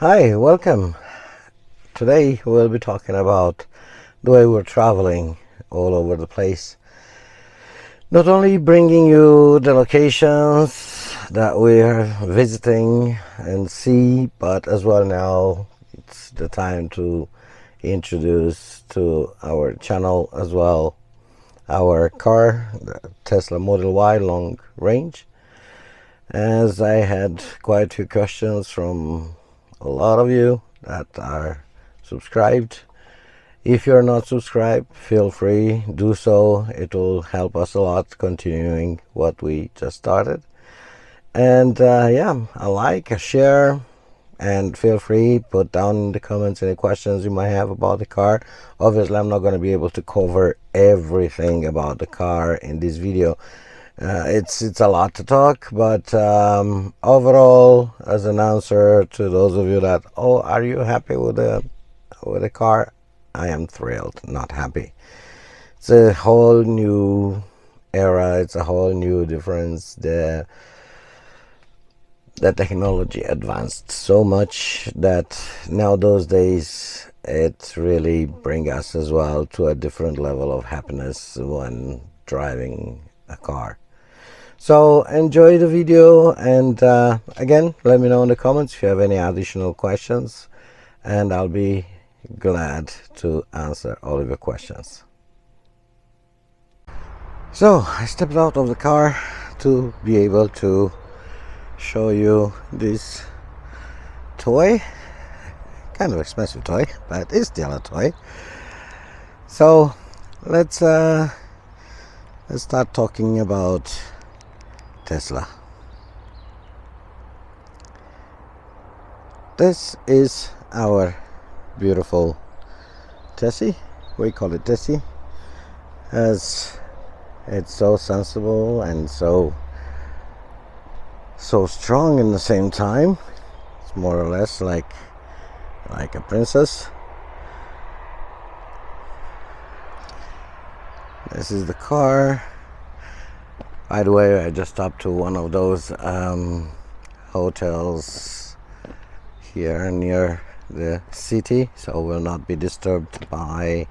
Hi, welcome. Today we'll be talking about the way we're traveling all over the place. Not only bringing you the locations that we're visiting and see, but as well now it's the time to introduce to our channel as well our car, the Tesla Model Y long range. As I had quite a few questions from a lot of you that are subscribed. If you're not subscribed, feel free, do so. It will help us a lot continuing what we just started. And yeah, a like, a share, and feel free, put down in the comments any questions you might have about the car. Obviously, I'm not going to be able to cover everything about the car in this video. It's a lot to talk, but overall, as an answer to those of you that, oh, are you happy with the car? I am thrilled, not happy. It's a whole new era. It's a whole new difference. The technology advanced so much that now those days it really brings us as well to a different level of happiness when driving a car. So enjoy the video, and again, let me know in the comments if you have any additional questions, and I'll be glad to answer all of your questions. So I stepped out of the car to be able to show you this toy. Kind of expensive toy, but it's still a toy. So let's start talking about Tesla. This is our beautiful Tessie. We call it Tessie, as it's so sensible and so strong in the same time. It's more or less like a princess. This is the car. By the way, I just stopped to one of those hotels here near the city, so will not be disturbed by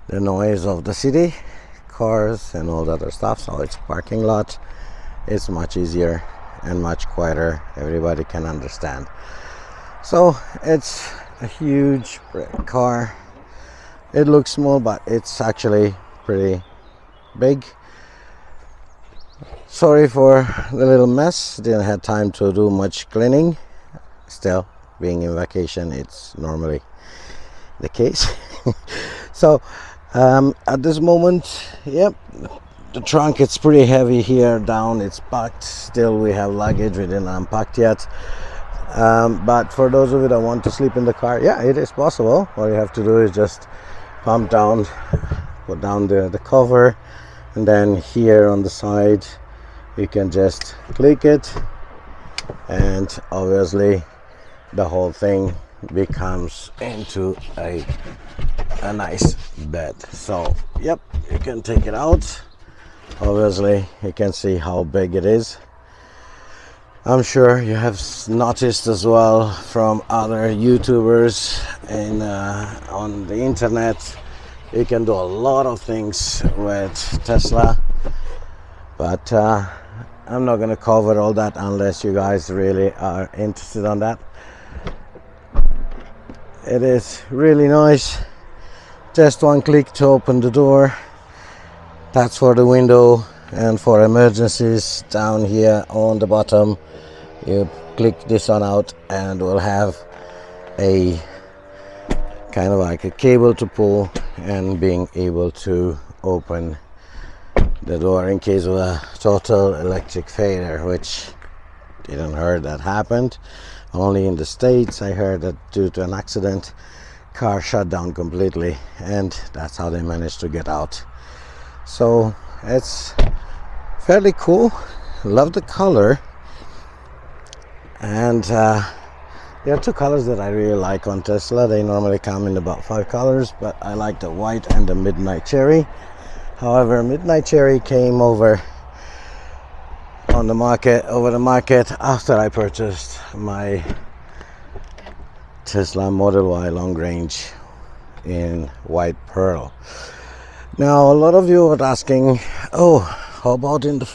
the noise of the city, cars and all that other stuff. So it's a parking lot. It's much easier and much quieter. Everybody can understand. So it's a huge car. It looks small, but it's actually pretty big. Sorry for the little mess. Didn't have time to do much cleaning. Still, being in vacation, it's normally the case. So at this moment, yep, the trunk, it's pretty heavy here down. It's packed. Still, we have luggage. We didn't unpack yet. But for those of you that want to sleep in the car, yeah, it is possible. All you have to do is just pump down, put down the cover, and then here on the side you can just click it, and obviously the whole thing becomes into a nice bed. So yep, you can take it out. Obviously you can see how big it is. I'm sure you have noticed as well from other YouTubers on the internet, you can do a lot of things with Tesla, but I'm not going to cover all that unless you guys really are interested on that. It is really nice. Just one click to open the door. That's for the window, and for emergencies down here on the bottom, you click this one out and we'll have a kind of like a cable to pull and being able to open the door in case of a total electric failure, which didn't heard that happened. Only in the States I heard that due to an accident, car shut down completely, and that's how they managed to get out. So it's fairly cool. Love the color, and there are two colors that I really like on Tesla. They normally come in about 5 colors, but I like the white and the midnight cherry. However, midnight cherry came over the market after I purchased my Tesla Model Y long range in white pearl. Now a lot of you are asking, oh, how about in the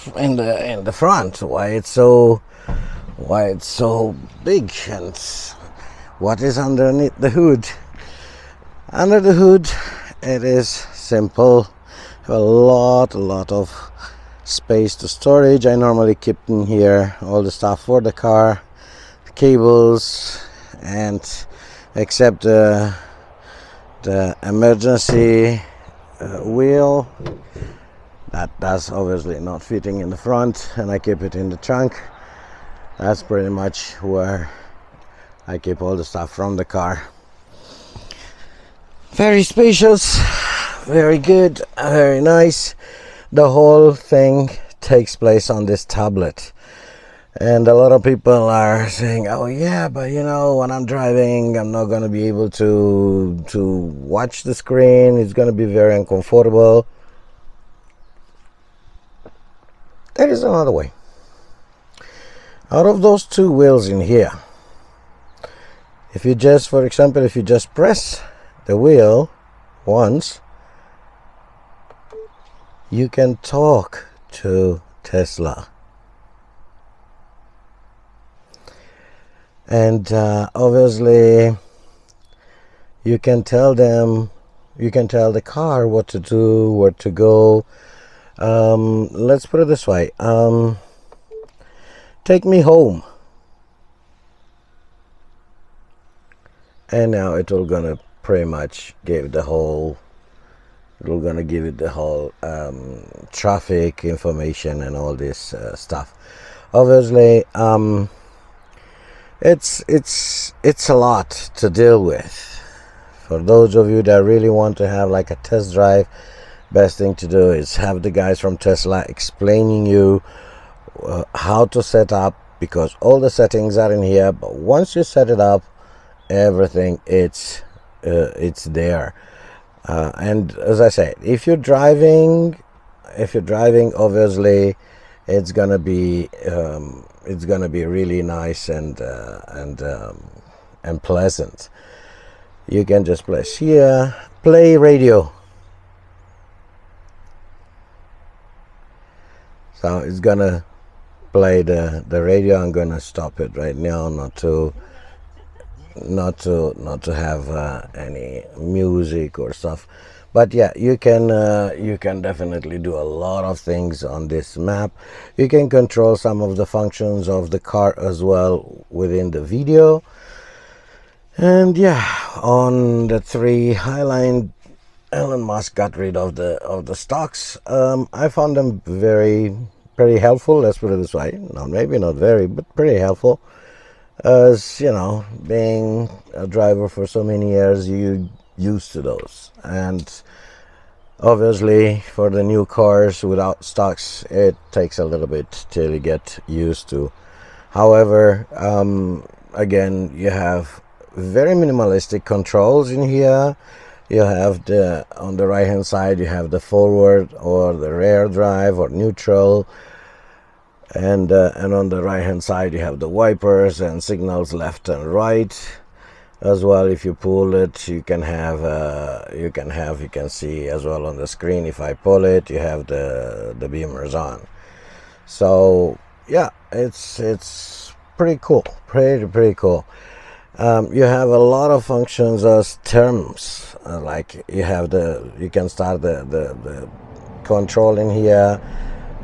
front? Why it's so big, and what is underneath the hood? Under the hood, it is simple. A lot of space to storage. I normally keep in here all the stuff for the car, the cables, and except the emergency wheel that's obviously not fitting in the front, and I keep it in the trunk. That's pretty much where I keep all the stuff from the car. Very spacious, very good, very nice. The whole thing takes place on this tablet. And a lot of people are saying, oh yeah, but you know, when I'm driving, I'm not going to be able to watch the screen. It's going to be very uncomfortable. There is another way. Out of those two wheels in here, if you just, for example, if you just press the wheel once, you can talk to Tesla. And obviously you can tell the car what to do, where to go. Let's put it this way. Take me home. And now it will gonna pretty much give the whole, it'll gonna give it the whole traffic information and all this stuff. Obviously, it's a lot to deal with. For those of you that really want to have like a test drive, best thing to do is have the guys from Tesla explaining you how to set up, because all the settings are in here, but once you set it up, everything it's there. And as I said, if you're driving, obviously it's gonna be really nice and pleasant. You can just press here, play radio. So it's gonna play the radio. I'm gonna stop it right now, not to have any music or stuff. But yeah, you can definitely do a lot of things on this map. You can control some of the functions of the car as well within the video. And yeah, on the 3 Highline, Elon Musk got rid of the stocks. I found them pretty helpful. Let's put it this way. Maybe not very, but pretty helpful. As you know, being a driver for so many years, you used to those, and obviously for the new cars without stocks, it takes a little bit till you get used to. However, again, you have very minimalistic controls in here. You have on the right hand side, you have the forward or the rear drive or neutral, and on the right hand side you have the wipers and signals left and right. As well, if you pull it, you can see as well on the screen. If I pull it, you have the beamers on. So yeah, it's pretty cool, pretty cool. You have a lot of functions as terms, like you can start the control in here.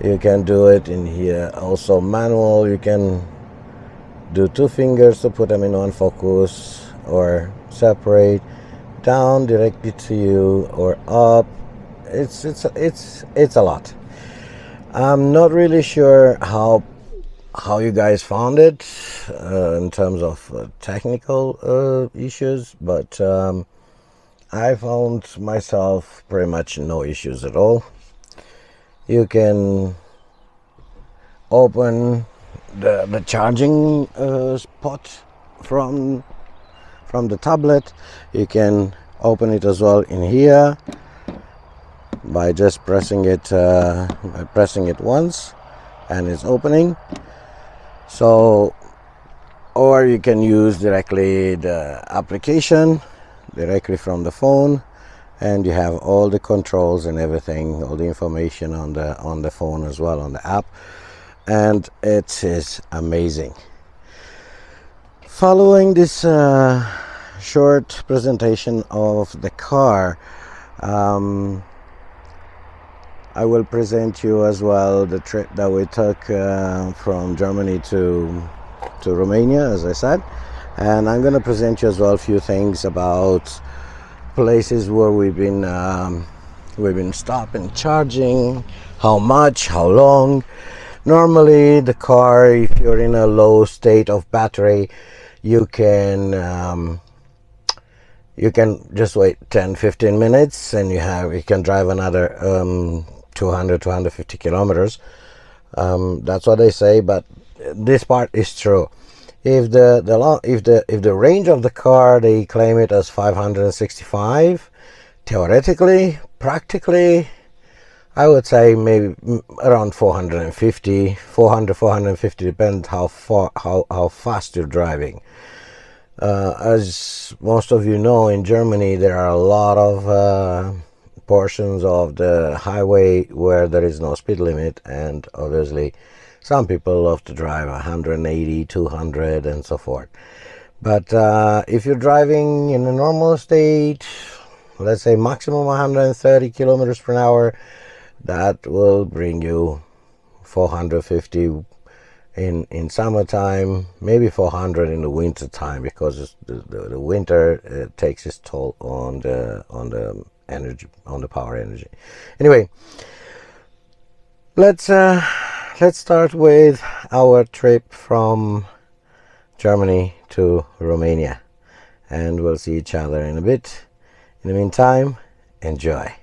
You can do it in here also manual. You can do 2 fingers to put them in on focus or separate, down directly to you or up. It's a lot. I'm not really sure how you guys found it in terms of technical issues, but I found myself pretty much no issues at all. You can open the charging spot from the tablet. You can open it as well in here by just pressing it once, and it's opening. So or you can use directly the application directly from the phone, and you have all the controls and everything, all the information on the phone as well, on the app, and it is amazing. Following this short presentation of the car, I will present you as well the trip that we took from Germany to Romania, as I said, and I'm going to present you as well a few things about places where we've been stopping, charging, how much, how long. Normally the car, if you're in a low state of battery, you can just wait 10-15 minutes and you can drive another 200-250 kilometers. That's what they say, but this part is true. If the range of the car, they claim it as 565, theoretically, practically, I would say maybe around 450, 450, depends how fast you're driving. As most of you know, in Germany there are a lot of portions of the highway where there is no speed limit, and obviously some people love to drive 180, 200 and so forth. But if you're driving in a normal state, let's say maximum 130 kilometers per hour, that will bring you 450 in summertime, maybe 400 in the winter time, because the winter takes its toll on the energy, on the power energy. Anyway, let's start with our trip from Germany to Romania, and we'll see each other in a bit. In the meantime, enjoy.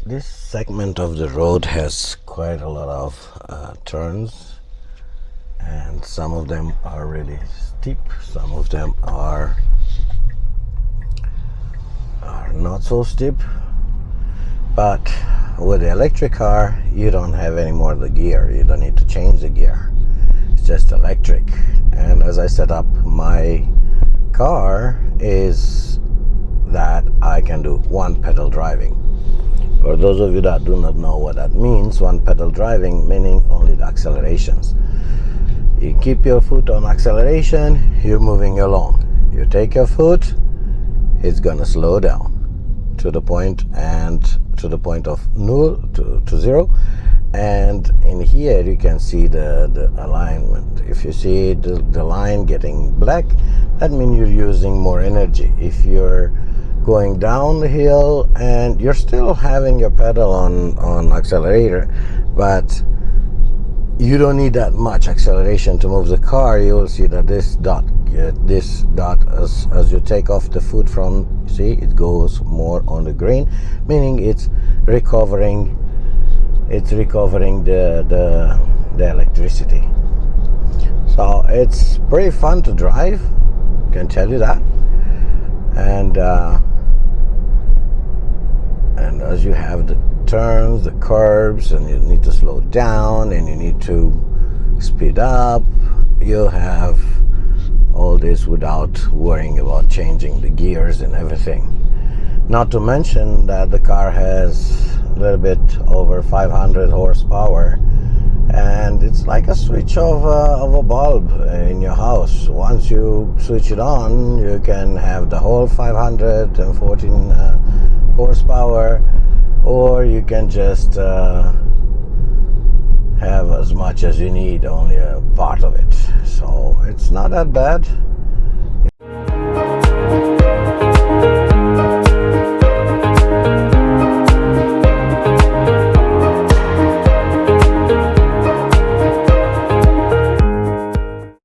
This segment of the road has quite a lot of turns, and some of them are really steep, some of them are not so steep. But with the electric car, you don't have any more of the gear. You don't need to change the gear. It's just electric. And as I set up my car, is that I can do one pedal driving. For those of you that do not know what that means, one pedal driving meaning only the accelerations. You keep your foot on acceleration, you're moving along. You take your foot, it's gonna slow down to the point of null to zero. And in here you can see the alignment. If you see the line getting black, that means you're using more energy. If you're going down the hill and you're still having your pedal on accelerator, but you don't need that much acceleration to move the car, you will see that this dot as you take off the foot from, see, it goes more on the green, meaning it's recovering the electricity. So it's pretty fun to drive, I can tell you that. And as you have the turns, the curves, and you need to slow down and you need to speed up, you have all this without worrying about changing the gears and everything. Not to mention that the car has a little bit over 500 horsepower, and it's like a switch of a bulb in your house. Once you switch it on, you can have the whole 514 horsepower, or you can just have as much as you need, only a part of it. So it's not that bad.